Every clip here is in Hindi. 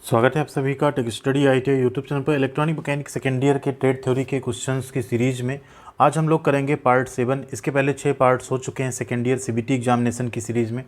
स्वागत है आप सभी का tech study ITI YouTube channel पर। इलेक्ट्रॉनिक मैकेनिक सेकेंड ईयर के ट्रेड थ्योरी के क्वेश्चंस की सीरीज में आज हम लोग करेंगे पार्ट 7। इसके पहले 6 पार्ट्स हो चुके हैं सेकेंड ईयर CBT एग्जामिनेशन की सीरीज़ में।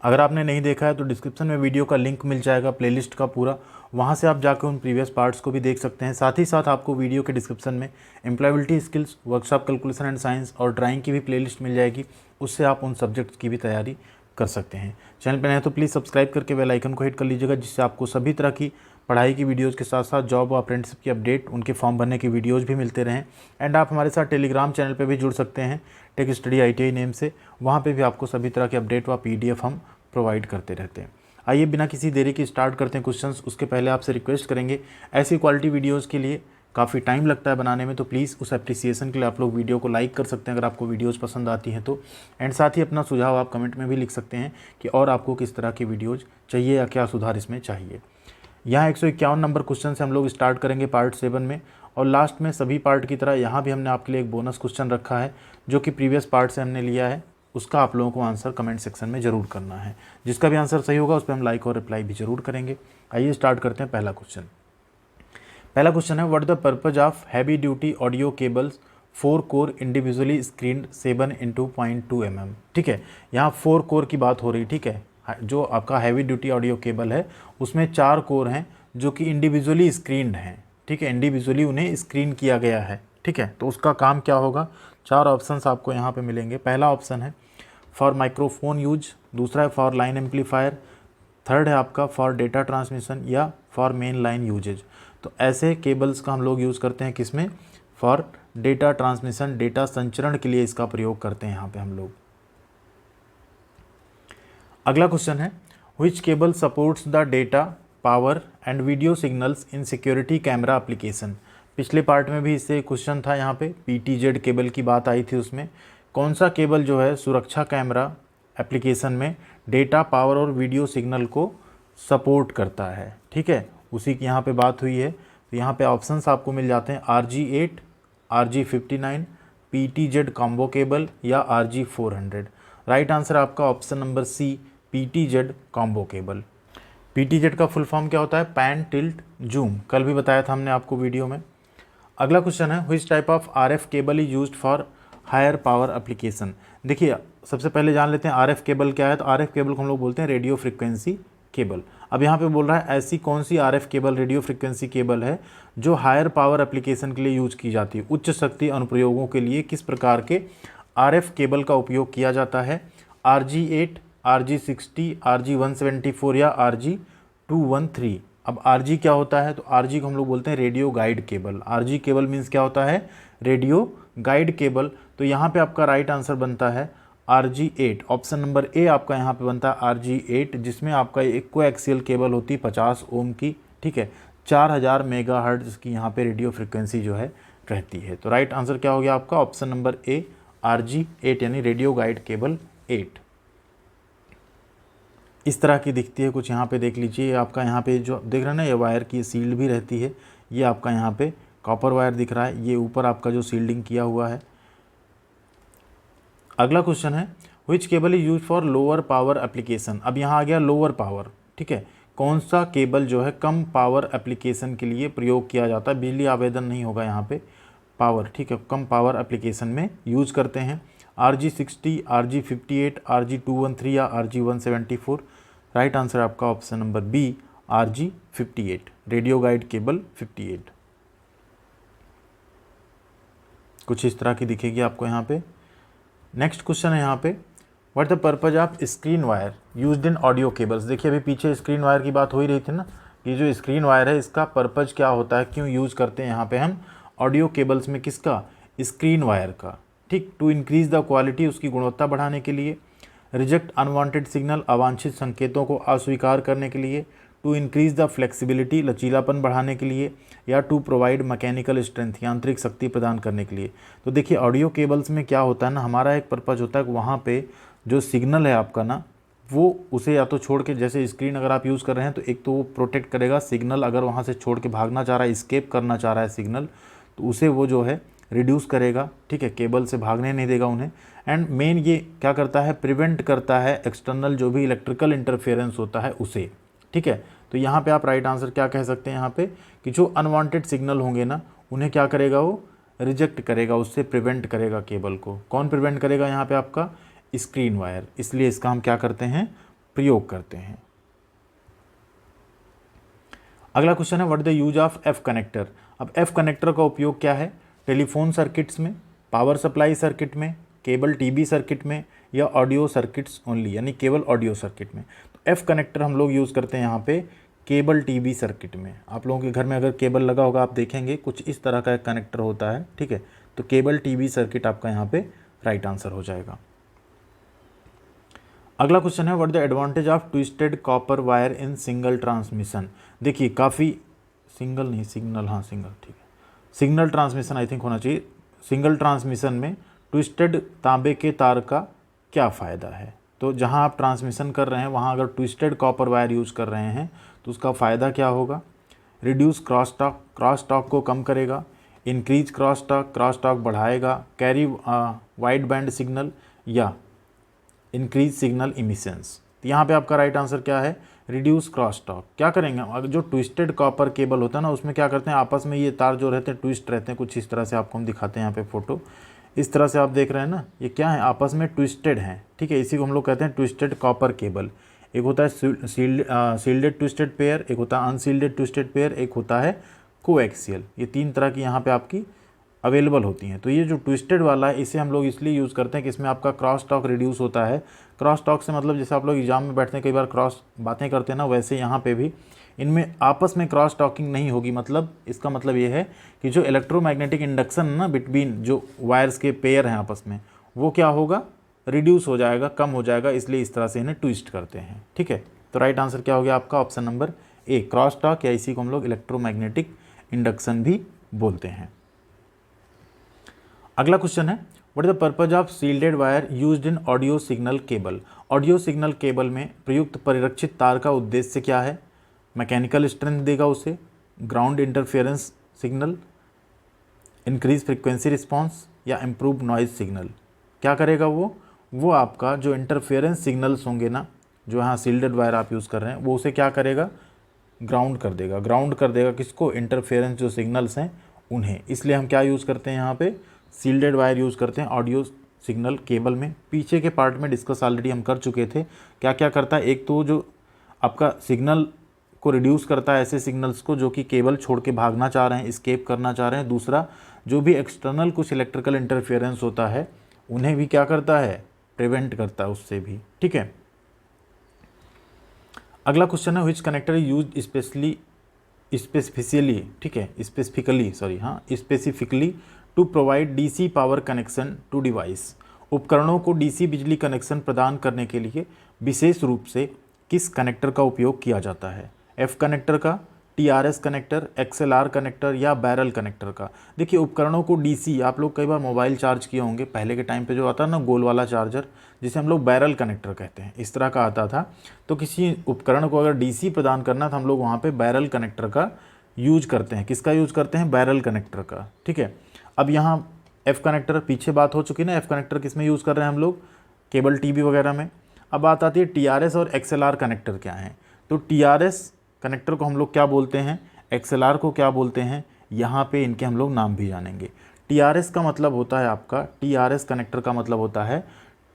अगर आपने नहीं देखा है तो डिस्क्रिप्शन में वीडियो का लिंक मिल जाएगा प्लेलिस्ट का पूरा, वहाँ से आप जाकर उन प्रीवियस पार्ट्स को भी देख सकते हैं। साथ ही साथ आपको वीडियो के डिस्क्रिप्शन में employability skills, workshop calculation and science और ड्राइंग की भी प्लेलिस्ट मिल जाएगी, उससे आप उन सब्जेक्ट्स की भी तैयारी कर सकते हैं। चैनल पर नए तो प्लीज़ सब्सक्राइब करके बेल आइकन को हिट कर लीजिएगा, जिससे आपको सभी तरह की पढ़ाई की वीडियोज़ के साथ साथ जॉब और अप्रेंटिसशिप की अपडेट, उनके फॉर्म भरने की वीडियोज़ भी मिलते रहें। एंड आप हमारे साथ टेलीग्राम चैनल पे भी जुड़ सकते हैं टेक स्टडी ITI नेम से, वहाँ पे भी आपको सभी तरह के अपडेट व PDF हम प्रोवाइड करते रहते हैं। आइए बिना किसी देरी की स्टार्ट करते हैं क्वेश्चंस। उसके पहले आपसे रिक्वेस्ट करेंगे, ऐसी क्वालिटी वीडियोज़ के लिए काफ़ी टाइम लगता है बनाने में, तो प्लीज़ उस एप्रिसिएशन के लिए आप लोग वीडियो को लाइक कर सकते हैं अगर आपको वीडियोज़ पसंद आती हैं तो। एंड साथ ही अपना सुझाव आप कमेंट में भी लिख सकते हैं कि और आपको किस तरह की वीडियोज़ चाहिए या क्या सुधार इसमें चाहिए। यहाँ 151 नंबर क्वेश्चन से हम लोग स्टार्ट करेंगे पार्ट 7 में, और लास्ट में सभी पार्ट की तरह यहाँ भी हमने आपके लिए एक बोनस क्वेश्चन रखा है जो कि प्रीवियस पार्ट से हमने लिया है। उसका आप लोगों को आंसर कमेंट सेक्शन में ज़रूर करना है। जिसका भी आंसर सही होगा उस पर हम लाइक और रिप्लाई भी ज़रूर करेंगे। आइए स्टार्ट करते हैं पहला क्वेश्चन। पहला क्वेश्चन है, what the purpose of heavy duty audio cables 4 core individually screened 7x0.2 mm। ठीक है, यहाँ 4 कोर की बात हो रही। ठीक है, जो आपका हैवी ड्यूटी ऑडियो केबल है उसमें 4 कोर हैं जो कि इंडिविजुअली स्क्रीन्ड हैं। ठीक है, इंडिविजुअली उन्हें स्क्रीन किया गया है। ठीक है, तो उसका काम क्या होगा? 4 ऑप्शंस आपको यहाँ पे मिलेंगे। पहला ऑप्शन है फॉर माइक्रोफोन यूज, दूसरा है फॉर लाइन एम्पलीफायर, थर्ड है आपका फॉर डेटा ट्रांसमिशन या फॉर मेन लाइन यूजेज। तो ऐसे केबल्स का हम लोग यूज़ करते हैं किसमें? फॉर डेटा ट्रांसमिशन, डेटा संचरण के लिए इसका प्रयोग करते हैं यहाँ पे हम लोग। अगला क्वेश्चन है, which cable supports the data, power and video signals in security camera application. पिछले पार्ट में भी इससे क्वेश्चन था, यहाँ पे PTZ केबल की बात आई थी। उसमें कौन सा केबल जो है सुरक्षा कैमरा एप्लीकेशन में डेटा, पावर और वीडियो सिग्नल को सपोर्ट करता है? ठीक है, उसी की यहाँ पे बात हुई है। तो यहाँ पे ऑप्शंस आपको मिल जाते हैं RG8, RG59, PTZ combo cable या RG400। राइट आंसर आपका option number C, PTZ combo cable. PTZ का फुल फॉर्म क्या होता है? पैन टिल्ट जूम, कल भी बताया था हमने आपको वीडियो में। अगला क्वेश्चन है, which type of RF cable is used for higher power application. देखिए सबसे पहले जान लेते हैं RF केबल क्या है। तो RF केबल को हम लोग बोलते हैं रेडियो फ्रिक्वेंसी केबल। अब यहाँ पे बोल रहा है ऐसी कौन सी RF cable, radio frequency cable है जो हायर पावर एप्लीकेशन के लिए यूज की जाती है, उच्च शक्ति अनुप्रयोगों के लिए किस प्रकार के RF केबल का उपयोग किया जाता है? RG8, RG60, RG174 या RG213। अब RG क्या होता है? तो RG को हम लोग बोलते हैं radio guide cable. RG cable means क्या होता है? Radio guide cable. तो यहाँ पे आपका राइट आंसर बनता है RG8। ऑप्शन नंबर ए आपका यहाँ पे बनता है RG8, जिसमें आपका एक कोएक्सियल केबल होती है 50 ओम की। ठीक है, 4000 मेगाहर्ट्ज की यहाँ पे रेडियो फ्रिक्वेंसी जो है रहती है। तो राइट आंसर क्या हो गया आपका? ऑप्शन नंबर ए, RG8 यानी रेडियो गाइड केबल 8। इस तरह की दिखती है कुछ। यहाँ पे देख लीजिए, आपका यहाँ पे जो देख रहे हैं ना, ये वायर की सील्ड भी रहती है। ये आपका यहाँ पे कॉपर वायर दिख रहा है, ये ऊपर आपका जो सील्डिंग किया हुआ है। अगला क्वेश्चन है, which cable is use for lower power application. अब यहाँ आ गया लोअर पावर। ठीक है, कौन सा केबल जो है कम पावर एप्लीकेशन के लिए प्रयोग किया जाता है? बिजली आवेदन नहीं होगा यहाँ पे, पावर। ठीक है, कम पावर एप्लीकेशन में यूज करते हैं। RG60, RG58, RG213 या RG174। राइट आंसर आपका option number B, RG58, radio guide cable 58। कुछ इस तरह की दिखेगी आपको यहाँ पे। नेक्स्ट क्वेश्चन है यहाँ पे, what the purpose of screen wire used in audio cables. देखिए अभी पीछे स्क्रीन वायर की बात हो ही रही थी ना, ये जो स्क्रीन वायर है इसका पर्पज क्या होता है, क्यों यूज़ करते हैं यहाँ पे हम ऑडियो केबल्स में? किसका? स्क्रीन वायर का। ठीक, टू इंक्रीज द क्वालिटी, उसकी गुणवत्ता बढ़ाने के लिए, रिजेक्ट अनवांटेड सिग्नल, अवांछित संकेतों को अस्वीकार करने के लिए, टू इंक्रीज द फ्लेक्सिबिलिटी, लचीलापन बढ़ाने के लिए, या टू प्रोवाइड मैकेनिकल स्ट्रेंथ, यांत्रिक शक्ति प्रदान करने के लिए। तो देखिए ऑडियो केबल्स में क्या होता है ना, हमारा एक पर्पज होता है कि वहाँ पे जो सिग्नल है आपका ना, वो उसे या तो छोड़ के, जैसे स्क्रीन अगर आप यूज़ कर रहे हैं तो एक तो वो प्रोटेक्ट करेगा सिग्नल, अगर वहाँ से छोड़ के भागना चाह रहा है, स्केप करना चाह रहा है सिग्नल, तो उसे वो जो है रिड्यूस करेगा। ठीक है, केबल से भागने नहीं देगा उन्हें। एंड मेन ये क्या करता है? प्रिवेंट करता है एक्सटर्नल जो भी इलेक्ट्रिकल इंटरफेरेंस होता है उसे। ठीक है, तो यहाँ पे आप राइट आंसर क्या कह सकते हैं यहाँ पे कि जो अनवांटेड सिग्नल होंगे ना उन्हें क्या करेगा, वो रिजेक्ट करेगा, उससे प्रिवेंट करेगा केबल को। कौन प्रिवेंट करेगा यहाँ पे, आपका स्क्रीन वायर। इसलिए इसका हम क्या करते हैं, प्रयोग करते हैं। अगला क्वेश्चन है what the use of F connector. अब एफ कनेक्टर का उपयोग क्या है, टेलीफोन सर्किट्स में, पावर सप्लाई सर्किट में, केबल टीवी सर्किट में, या ऑडियो सर्किट्स ओनली, यानी केवल ऑडियो सर्किट में। तो एफ कनेक्टर हम लोग यूज़ करते हैं यहाँ पे केबल टीवी सर्किट में। आप लोगों के घर में अगर केबल लगा होगा आप देखेंगे कुछ इस तरह का एक कनेक्टर होता है, ठीक है। तो केबल टीवी सर्किट आपका यहाँ पे राइट आंसर हो जाएगा। अगला क्वेश्चन है what the advantage of twisted copper wire in single transmission. देखिए काफ़ी सिंगल नहीं सिग्नल, हाँ सिंगल, ठीक है, सिग्नल ट्रांसमिशन आई थिंक होना चाहिए। सिंगल ट्रांसमिशन में ट्विस्टेड तांबे के तार का क्या फ़ायदा है। तो जहाँ आप ट्रांसमिशन कर रहे हैं वहाँ अगर ट्विस्टेड कॉपर वायर यूज़ कर रहे हैं तो उसका फ़ायदा क्या होगा, रिड्यूस क्रॉस टॉक को कम करेगा, इंक्रीज क्रॉस टॉक बढ़ाएगा, कैरी वाइड बैंड सिग्नल, या इंक्रीज सिग्नल इमिशंस। तो यहाँ पे आपका राइट आंसर क्या है, रिड्यूस क्रॉस टॉक। क्या करेंगे, अगर जो ट्विस्टेड कॉपर केबल होता है ना उसमें क्या करते हैं, आपस में ये तार जो रहते हैं ट्विस्ट रहते हैं, कुछ इस तरह से आपको हम दिखाते हैं यहाँ पे फोटो, इस तरह से आप देख रहे हैं ना, ये क्या है, आपस में ट्विस्टेड हैं, ठीक है। इसी को हम लोग कहते हैं ट्विस्टेड कॉपर केबल। एक होता है सील्डेड ट्विस्टेड पेयर, एक होता है अनसील्डेड ट्विस्टेड पेयर, एक होता है कोएक्सियल। ये तीन तरह की यहाँ पे आपकी अवेलेबल होती हैं। तो ये जो ट्विस्टेड वाला है इसे हम लोग इसलिए यूज़ करते हैं कि इसमें आपका क्रॉस टॉक रिड्यूस होता है। क्रॉस टॉक से मतलब जैसे आप लोग एग्जाम में बैठते हैं कई बार क्रॉस बातें करते हैं ना, वैसे यहाँ पे भी इनमें आपस में क्रॉस टॉकिंग नहीं होगी। मतलब इसका मतलब ये है कि जो इलेक्ट्रोमैग्नेटिक इंडक्शन ना बिटवीन जो वायर्स के पेयर हैं आपस में, वो क्या होगा, रिड्यूस हो जाएगा, कम हो जाएगा, इसलिए इस तरह से इन्हें ट्विस्ट करते हैं, ठीक है। तो राइट आंसर क्या हो गया आपका, option number A, cross talk, या इसी को हम लोग इलेक्ट्रोमैग्नेटिक इंडक्शन भी बोलते हैं। अगला क्वेश्चन है what is the purpose of shielded wire used in audio signal cable. Audio signal cable में प्रयुक्त परिरक्षित तार का उद्देश्य क्या है, मैकेनिकल स्ट्रेंथ देगा उसे, ground interference signal, increase frequency response, या इम्प्रूव नॉइज सिग्नल। क्या करेगा वो आपका जो इंटरफेरेंस सिग्नल्स होंगे ना, जो यहाँ सील्डेड वायर आप यूज़ कर रहे हैं, वो उसे क्या करेगा, ग्राउंड कर देगा। ग्राउंड कर देगा किसको, इंटरफेरेंस जो सिग्नल्स हैं उन्हें। इसलिए हम क्या यूज़ करते हैं यहाँ पे, सील्डेड वायर यूज़ करते हैं ऑडियो सिग्नल केबल में। पीछे के पार्ट में डिस्कस ऑलरेडी हम कर चुके थे क्या क्या करता है। एक तो जो आपका सिग्नल को रिड्यूस करता है ऐसे सिग्नल्स को जो कि केबल छोड़ के भागना चाह रहे हैं, स्केप करना चाह रहे हैं। दूसरा जो भी एक्सटर्नल कुछ इलेक्ट्रिकल इंटरफेरेंस होता है उन्हें भी क्या करता है, प्रिवेंट करता है उससे भी, ठीक है। अगला क्वेश्चन है व्हिच कनेक्टर यूज स्पेसिफिकली, ठीक है, specifically to provide DC power connection to device. उपकरणों को डीसी बिजली कनेक्शन प्रदान करने के लिए विशेष रूप से किस कनेक्टर का उपयोग किया जाता है, एफ कनेक्टर का, टीआरएस कनेक्टर, एक्सएलआर कनेक्टर, या बैरल कनेक्टर का। देखिए उपकरणों को डीसी, आप लोग कई बार मोबाइल चार्ज किए होंगे, पहले के टाइम पे जो आता है ना गोल वाला चार्जर, जिसे हम लोग बैरल कनेक्टर कहते हैं, इस तरह का आता था। तो किसी उपकरण को अगर डीसी प्रदान करना तो हम लोग वहाँ पे बैरल कनेक्टर का यूज करते हैं। किसका यूज करते हैं, बैरल कनेक्टर का, ठीक है। अब यहाँ एफ कनेक्टर, पीछे बात हो चुकी ना, एफ कनेक्टर किस में यूज़ कर रहे हैं हम लोग, केबल टीवी वगैरह में। अब बात आती है टीआरएस और एक्सएलआर कनेक्टर क्या हैं। तो टीआरएस कनेक्टर को हम लोग क्या बोलते हैं, एक्सएलआर को क्या बोलते हैं, यहाँ पे इनके हम लोग नाम भी जानेंगे। टीआरएस का मतलब होता है आपका, टीआरएस कनेक्टर का मतलब होता है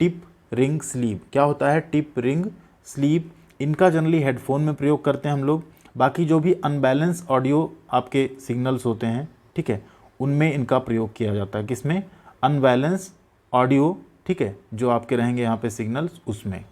टिप रिंग स्लीव। क्या होता है, टिप रिंग स्लीव। इनका जनरली हेडफोन में प्रयोग करते हैं हम लोग। बाकी जो भी अनबैलेंस ऑडियो आपके सिग्नल्स होते हैं, ठीक है, उनमें इनका प्रयोग किया जाता है। किसमें, अनबैलेंस ऑडियो, ठीक है, जो आपके रहेंगे यहाँ पे सिग्नल्स, उसमें।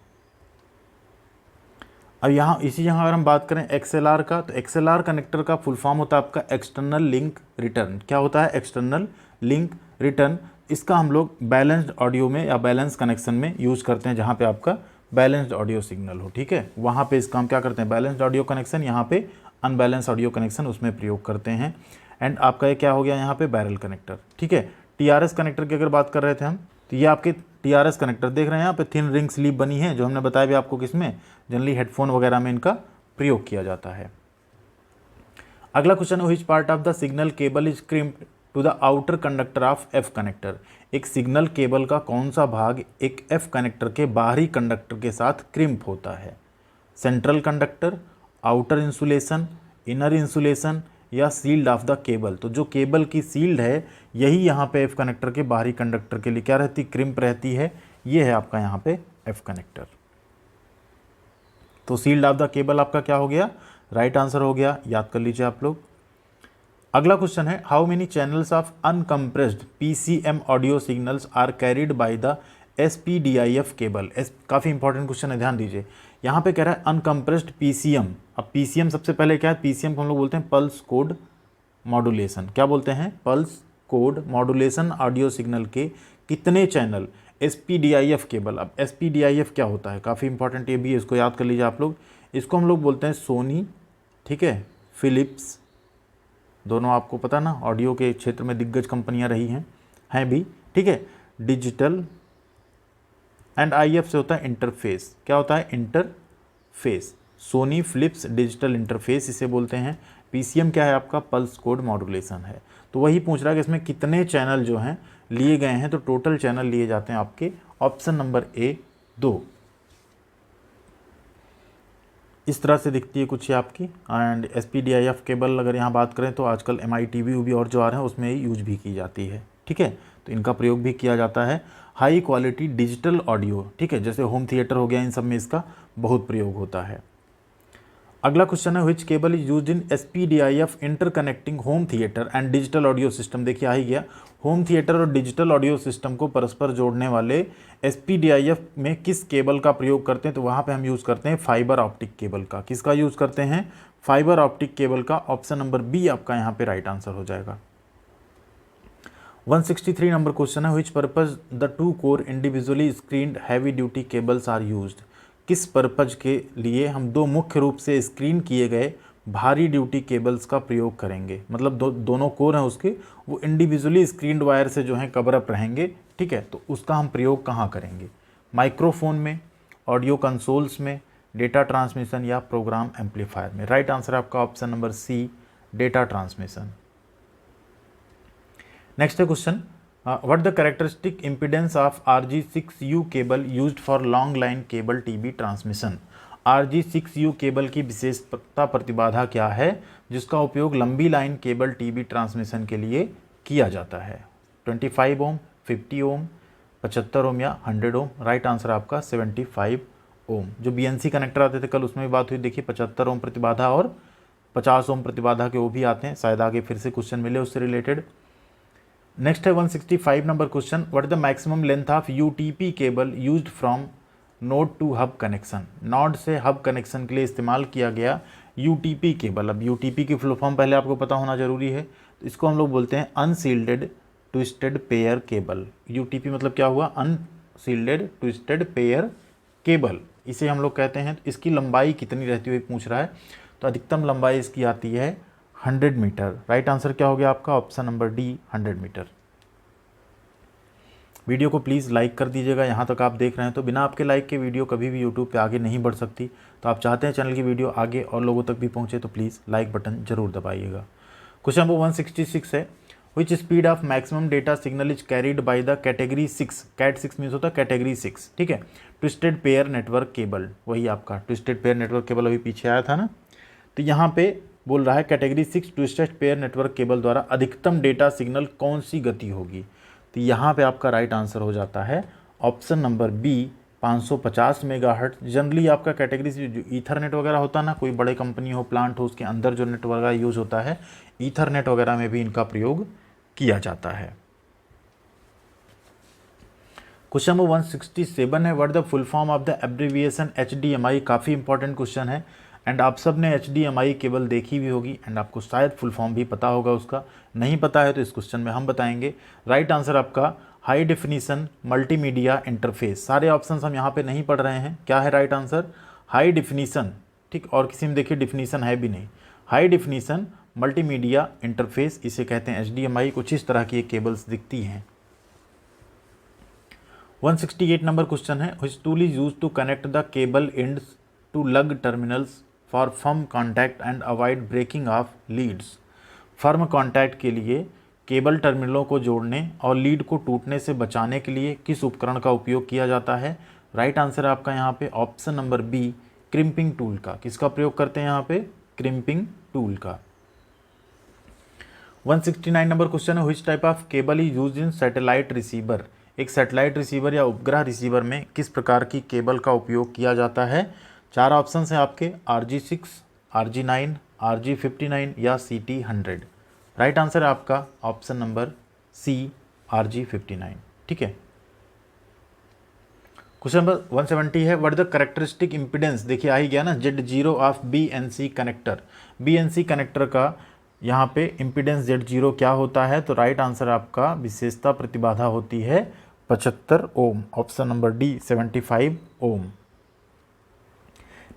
अब यहाँ इसी जगह अगर हम बात करें एक्सएलआर का, तो एक्सएलआर कनेक्टर का फुल फॉर्म होता है आपका एक्सटर्नल लिंक रिटर्न। क्या होता है, एक्सटर्नल लिंक रिटर्न। इसका हम लोग बैलेंस्ड ऑडियो में या बैलेंस कनेक्शन में यूज़ करते हैं, जहाँ पे आपका बैलेंस्ड ऑडियो सिग्नल हो, ठीक है, वहाँ पे इसका हम क्या करते हैं, बैलेंस्ड ऑडियो कनेक्शन, यहाँ पे अनबैलेंस ऑडियो कनेक्शन उसमें प्रयोग करते हैं। एंड आपका ये क्या हो गया यहाँ पे, बैरल कनेक्टर, ठीक है। टीआरएस कनेक्टर की अगर बात कर रहे थे हम, तो ये आपके टीआरएस कनेक्टर देख रहे हैं यहाँ पे थिन रिंग स्लीव बनी है, जो हमने बताया भी आपको किसमें, जनरली हेडफोन वगैरह में इनका प्रयोग किया जाता है। अगला question, which part of the signal cable is crimped to the outer conductor of F connector. एक सिग्नल केबल का कौन सा भाग एक एफ कनेक्टर के बाहरी कंडक्टर के साथ क्रिम्प होता है, central conductor, outer insulation, inner insulation या सील्ड ऑफ द केबल। तो जो केबल की सील्ड है यही यहाँ पे एफ कनेक्टर के बाहरी कंडक्टर के लिए क्या रहती, क्रिम्प रहती है। ये है आपका यहाँ पे एफ कनेक्टर। तो सील्ड ऑफ द केबल आपका क्या हो गया, राइट आंसर हो गया, याद कर लीजिए आप लोग। अगला क्वेश्चन है, how many channels of uncompressed PCM audio signals are carried by the SPDIF cable. काफ़ी इंपॉर्टेंट क्वेश्चन है, ध्यान दीजिए। यहाँ पे कह रहा है अनकम्प्रेस्ड पीसीएम। अब पीसीएम सबसे पहले क्या है, पीसीएम को हम लोग बोलते हैं पल्स कोड मॉड्यूलेशन। क्या बोलते हैं, pulse code modulation audio signal के कितने चैनल एसपीडीआईएफ केबल। अब एसपीडीआईएफ क्या होता है, काफ़ी इंपॉर्टेंट ये भी है, इसको याद कर लीजिए आप लोग। इसको हम लोग बोलते हैं सोनी, ठीक है, फिलिप्स, दोनों आपको पता ना ऑडियो के क्षेत्र में दिग्गज कंपनियां रही हैं भी, ठीक है। डिजिटल एंड आईएफ से होता है इंटरफेस। क्या होता है, interface. Sony Philips digital interface इसे बोलते हैं। पीसीएम क्या है आपका, पल्स कोड मॉड्यूलेशन है। तो वही पूछ रहा है कि इसमें कितने चैनल जो हैं लिए गए हैं। तो टोटल चैनल लिए जाते हैं आपके ऑप्शन नंबर ए 2। इस तरह से दिखती है कुछ ये आपकी। एंड एसपीडीआईएफ केबल अगर यहाँ बात करें तो आजकल एमआई टीवी भी और जो आ रहे हैं उसमें यूज भी की जाती है, ठीक है। तो इनका प्रयोग भी किया जाता है। हाई क्वालिटी डिजिटल ऑडियो, ठीक है, जैसे होम थिएटर हो गया, इन सब में इसका बहुत प्रयोग होता है। अगला क्वेश्चन है, which cable is used in SPDIF interconnecting home theatre and digital audio system. देखिए आ ही गया, होम थिएटर और डिजिटल ऑडियो सिस्टम को परस्पर जोड़ने वाले एसपीडीआईएफ में किस केबल का प्रयोग करते हैं। तो वहाँ पे हम यूज़ करते हैं फाइबर ऑप्टिक केबल का। किसका यूज़ करते हैं, फाइबर ऑप्टिक केबल का। ऑप्शन नंबर बी आपका यहाँ पे राइट आंसर हो जाएगा। 163 नंबर क्वेश्चन है, which purpose the 2 core individually screened heavy duty cables are used. किस पर्पज के लिए हम 2 मुख्य रूप से स्क्रीन किए गए भारी ड्यूटी केबल्स का प्रयोग करेंगे। मतलब दोनों कोर हैं उसके, वो इंडिविजुअली स्क्रीन्ड वायर से जो है कवर अप रहेंगे, ठीक है। तो उसका हम प्रयोग कहाँ करेंगे, माइक्रोफोन में, ऑडियो कंसोल्स में, डेटा ट्रांसमिशन या प्रोग्राम एम्पलीफायर में। राइट आंसर आपका option number C, data transmission. Next है question, what the characteristic impedance of RG6U cable used for long line cable TV transmission. RG6U cable की विशेषता प्रतिबाधा क्या है जिसका उपयोग लंबी लाइन केबल टीवी ट्रांसमिशन के लिए किया जाता है। 25 ओम, 50 ओम, 75 ओम या 100 ओम। राइट आंसर आपका 75 ओम। जो BNC कनेक्टर आते थे कल उसमें भी बात हुई, देखिए 75 ओम प्रतिबाधा और 50 ओम प्रतिबाधा के वो भी आते हैं, शायद आगे फिर से क्वेश्चन मिले उससे रिलेटेड। नेक्स्ट है 165 number question, what the maximum length of UTP cable used from node to hub connection. Node से हब कनेक्शन के लिए इस्तेमाल किया गया यूटीपी केबल। अब यूटीपी की फुल फॉर्म पहले आपको पता होना जरूरी है। तो इसको हम लोग बोलते हैं unshielded twisted pair cable. UTP मतलब क्या हुआ, अनसील्डेड ट्विस्टेड पेयर केबल, इसे हम लोग कहते हैं। इसकी लंबाई कितनी रहती हुई पूछ रहा है, तो अधिकतम लंबाई इसकी आती है 100 मीटर। राइट आंसर क्या हो गया आपका, option number D 100 metre. Video को प्लीज़ लाइक कर दीजिएगा, यहाँ तक आप देख रहे हैं तो बिना आपके लाइक के वीडियो कभी भी यूट्यूब पे आगे नहीं बढ़ सकती। तो आप चाहते हैं चैनल की वीडियो आगे और लोगों तक भी पहुँचे तो प्लीज़ लाइक बटन जरूर दबाइएगा। क्वेश्चन नंबर 166 है, which speed of maximum data signal is carried by the category 6। Cat 6 means होता है कैटेगरी 6, ठीक है। ट्विस्टेड पेयर नेटवर्क केबल, वही आपका ट्विस्टेड पेयर नेटवर्क केबल अभी पीछे आया था ना। तो यहाँ पे बोल रहा है category 6 twisted pair network cable द्वारा अधिकतम डेटा सिग्नल कौन सी गति होगी। तो यहाँ पे आपका राइट आंसर हो जाता है option number B 550 megahertz. Generally आपका कैटेगरी से जो ईथरनेट वगैरह होता है ना, कोई बड़े कंपनी हो, प्लांट हो, उसके अंदर जो नेट वगैरह यूज़ होता है, ईथरनेट वगैरह में भी इनका प्रयोग किया जाता है। क्वेश्चन नंबर 167 है, what the full form of the abbreviation HDMI। काफ़ी इंपॉर्टेंट क्वेश्चन है एंड आप सब ने HDMI केबल देखी भी होगी एंड आपको शायद फुल फॉर्म भी पता होगा उसका। नहीं पता है तो इस क्वेश्चन में हम बताएंगे। राइट आंसर आपका हाई डेफिनीशन मल्टीमीडिया इंटरफेस। सारे ऑप्शंस हम यहाँ पे नहीं पढ़ रहे हैं। क्या है राइट आंसर, हाई डेफिनीशन, ठीक। और किसी में देखिए डेफिनीशन है भी नहीं। हाई डेफिनीशन मल्टीमीडिया इंटरफेस इसे कहते हैं HDMI। कुछ इस तरह की केबल्स दिखती हैं। 168 नंबर क्वेश्चन है, which tool is used to connect the cable ends to lug terminals for firm contact and avoid breaking of leads. Firm contact के लिए केबल टर्मिनलों को जोड़ने और लीड को टूटने से बचाने के लिए किस उपकरण का उपयोग किया जाता है। राइट आंसर है आपका यहाँ पे option number B crimping tool का। किसका प्रयोग करते हैं यहाँ पे? क्रिम्पिंग टूल का। 169 नंबर क्वेश्चन है, which type of cable is used in satellite receiver. एक सैटेलाइट रिसीवर या उपग्रह रिसीवर में किस प्रकार की केबल का उपयोग किया जाता है? 4 ऑप्शन हैं आपके, RG6, RG9, RG59 या CT100। राइट आंसर है आपका ऑप्शन नंबर सी, RG59। ठीक है। क्वेश्चन नंबर 170 है, व्हाट द कैरेक्टरिस्टिक इम्पीडेंस। देखिए आ ही गया ना, Z0 of BNC connector. BNC connector का यहाँ पे इम्पीडेंस Z0 क्या होता है? तो राइट आंसर आपका विशेषता प्रतिबाधा होती है 75 ओम। ऑप्शन नंबर डी 75 ओम।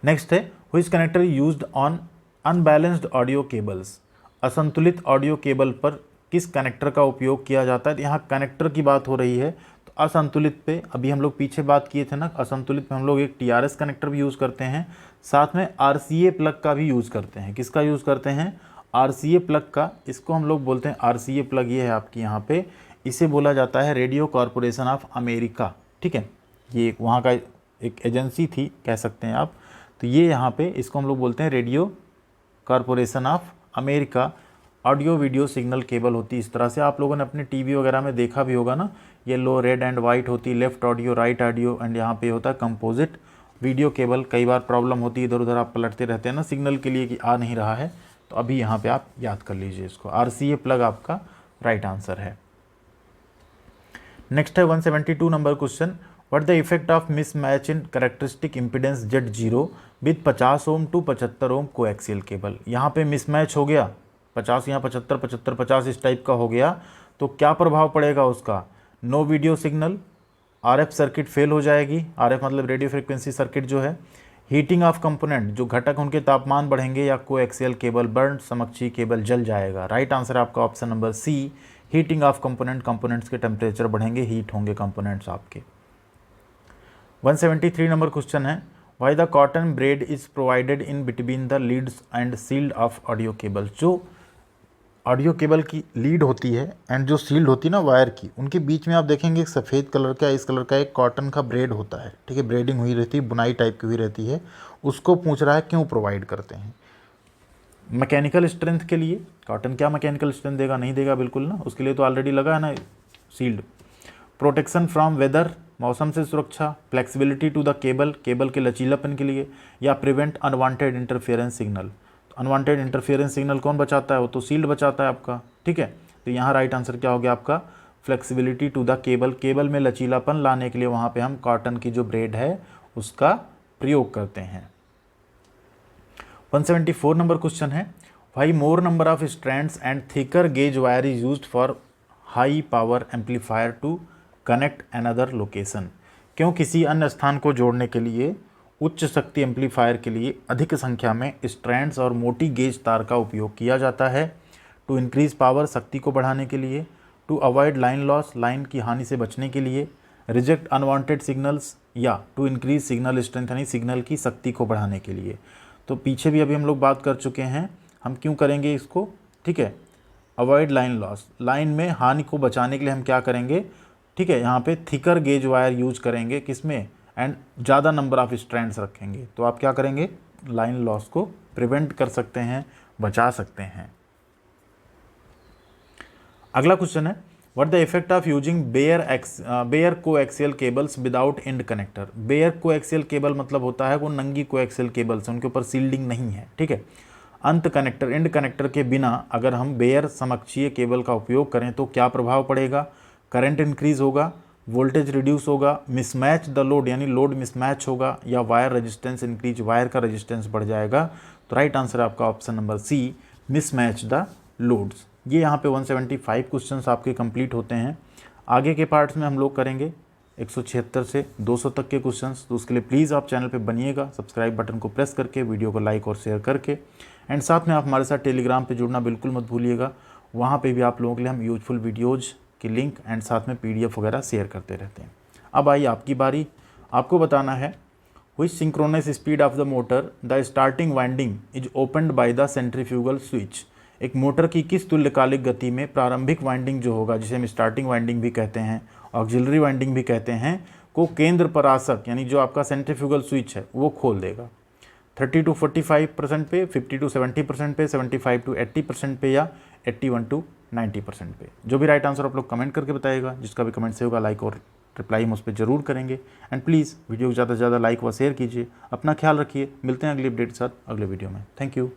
नेक्स्ट है, which connector used on unbalanced audio cables. असंतुलित ऑडियो केबल पर किस कनेक्टर का उपयोग किया जाता है? तो यहाँ कनेक्टर की बात हो रही है, तो असंतुलित पे अभी हम लोग पीछे बात किए थे ना, असंतुलित पे हम लोग एक TRS कनेक्टर भी यूज़ करते हैं, साथ में RCA प्लग का भी यूज़ करते हैं। किसका यूज़ करते हैं? RCA प्लग का। इसको हम लोग बोलते हैं RCA प्लग, ये है आपकी यहाँ पे, इसे बोला जाता है रेडियो कॉरपोरेशन ऑफ अमेरिका। ठीक है, ये वहाँ का एक एजेंसी थी कह सकते हैं आप। तो ये यहाँ पे इसको हम लोग बोलते हैं radio corporation of America. Audio video signal cable होती है इस तरह से, आप लोगों ने अपने टीवी वगैरह में देखा भी होगा ना, येलो रेड एंड वाइट होती, left audio right audio, and यहाँ पे होता है कंपोजिट वीडियो केबल। कई बार प्रॉब्लम होती है, इधर उधर आप पलटते रहते हैं ना सिग्नल के लिए कि आ नहीं रहा है, तो अभी यहाँ पे आप याद कर लीजिए इसको, RCA प्लग आपका राइट आंसर है। नेक्स्ट है 172 number question, what the effect of mismatch in characteristic impedance Z0 with 50 ohm to 75 ohm coaxial cable. यहाँ पे मिसमैच हो गया, 50 यहाँ 75, 75, 50 इस टाइप का हो गया, तो क्या प्रभाव पड़ेगा उसका? No video signal, RF circuit fail हो जाएगी, RF मतलब रेडियो फ्रिक्वेंसी सर्किट जो है, हीटिंग ऑफ कंपोनेंट, जो घटक उनके तापमान बढ़ेंगे, या कोएक्सियल केबल बर्न, समकक्षीय केबल जल जाएगा। राइट आंसर आपका option number C, heating of component, components के टेम्परेचर बढ़ेंगे, हीट होंगे कंपोनेंट्स आपके। 173 नंबर क्वेश्चन है, why the cotton braid is provided in between the leads and sealed off audio cable. जो ऑडियो केबल की लीड होती है एंड जो सील्ड होती है ना वायर की, उनके बीच में आप देखेंगे एक सफ़ेद कलर का, इस कलर का एक कॉटन का ब्रेड होता है। ठीक है, ब्रेडिंग हुई रहती है, बुनाई टाइप की हुई रहती है, उसको पूछ रहा है क्यों प्रोवाइड करते हैं? मैकेनिकल स्ट्रेंथ के लिए। कॉटन क्या मैकेनिकल स्ट्रेंथ देगा? नहीं देगा बिल्कुल ना, उसके लिए तो ऑलरेडी लगा है ना सील्ड। प्रोटेक्शन फ्रॉम वेदर, मौसम से सुरक्षा, flexibility to the cable, cable के लचीलापन के लिए, या prevent unwanted interference signal. Unwanted interference signal कौन बचाता है? वो तो सील्ड बचाता है आपका। ठीक है, तो यहाँ राइट आंसर क्या हो गया आपका? Flexibility to the cable, cable में लचीलापन लाने के लिए वहाँ पे हम कॉटन की जो ब्रेड है उसका प्रयोग करते हैं। 174 नंबर क्वेश्चन है, why more number of strands and thicker gauge wire is used for high power amplifier to connect another location. क्यों किसी अन्य स्थान को जोड़ने के लिए उच्च शक्ति एम्पलीफायर के लिए अधिक संख्या में स्ट्रैंड्स और मोटी गेज तार का उपयोग किया जाता है? टू इंक्रीज पावर, शक्ति को बढ़ाने के लिए, to avoid line loss, line की हानि से बचने के लिए, रिजेक्ट अनवांटेड सिग्नल्स, या टू इंक्रीज सिग्नल स्ट्रेंथ यानी सिग्नल की शक्ति को बढ़ाने के लिए। तो पीछे भी अभी हम लोग बात कर चुके हैं, हम क्यों करेंगे इसको? ठीक है, अवॉइड लाइन लॉस, लाइन में हानि को बचाने के लिए हम क्या करेंगे? ठीक है, यहाँ पे थिकर गेज वायर यूज करेंगे, किसमें? एंड ज़्यादा नंबर ऑफ स्ट्रैंड्स रखेंगे, तो आप क्या करेंगे? लाइन लॉस को प्रिवेंट कर सकते हैं, बचा सकते हैं। अगला क्वेश्चन है, what the effect of using bare coaxial cables without end connector. Bare coaxial cable मतलब होता है वो नंगी कोएक्सियल केबल्स, उनके ऊपर सील्डिंग नहीं है। ठीक है, अंत कनेक्टर, एंड कनेक्टर के बिना अगर हम बेयर समकक्षीय केबल का उपयोग करें तो क्या प्रभाव पड़ेगा? करंट इंक्रीज होगा, वोल्टेज रिड्यूस होगा, मिसमैच द लोड यानी लोड मिसमैच होगा, या वायर रेजिस्टेंस इंक्रीज, वायर का रेजिस्टेंस बढ़ जाएगा। तो राइट आंसर आपका option number C, mismatch the loads. ये यहाँ पे 175 क्वेश्चंस आपके कंप्लीट होते हैं। आगे के पार्ट्स में हम लोग करेंगे 176 से 200 तक के क्वेश्चंस, तो उसके लिए प्लीज़ आप चैनल पे बनिएगा, सब्सक्राइब बटन को प्रेस करके, वीडियो को लाइक और शेयर करके, एंड साथ में आप हमारे साथ टेलीग्राम पे जुड़ना बिल्कुल मत भूलिएगा। वहाँ पे भी आप लोगों के लिए हम यूजफुल वीडियोज़ की लिंक एंड साथ में PDF वगैरह शेयर करते रहते हैं। अब आइए आपकी बारी, आपको बताना है which synchronous speed of the motor the starting winding is opened by the centrifugal switch. एक मोटर की किस तुल्यकालिक गति में प्रारंभिक वाइंडिंग जो होगा, जिसे हम स्टार्टिंग वाइंडिंग भी कहते हैं, ऑक्सिलरी वाइंडिंग भी कहते हैं, को केंद्र परासक यानी जो आपका सेंट्रीफ्यूगल स्विच है वो खोल देगा। 30 to 45% पे, 50 to 70% पे, 75 to 80% पे या 81 to 90% पे। जो भी राइट आंसर आप लोग कमेंट करके बताइएगा, जिसका भी कमेंट से होगा लाइक और रिप्लाई हम उस पर जरूर करेंगे। एंड प्लीज़ वीडियो को ज़्यादा से ज़्यादा लाइक व शेयर कीजिए। अपना ख्याल रखिए, मिलते हैं अगली अपडेट के साथ अगले वीडियो में। Thank you.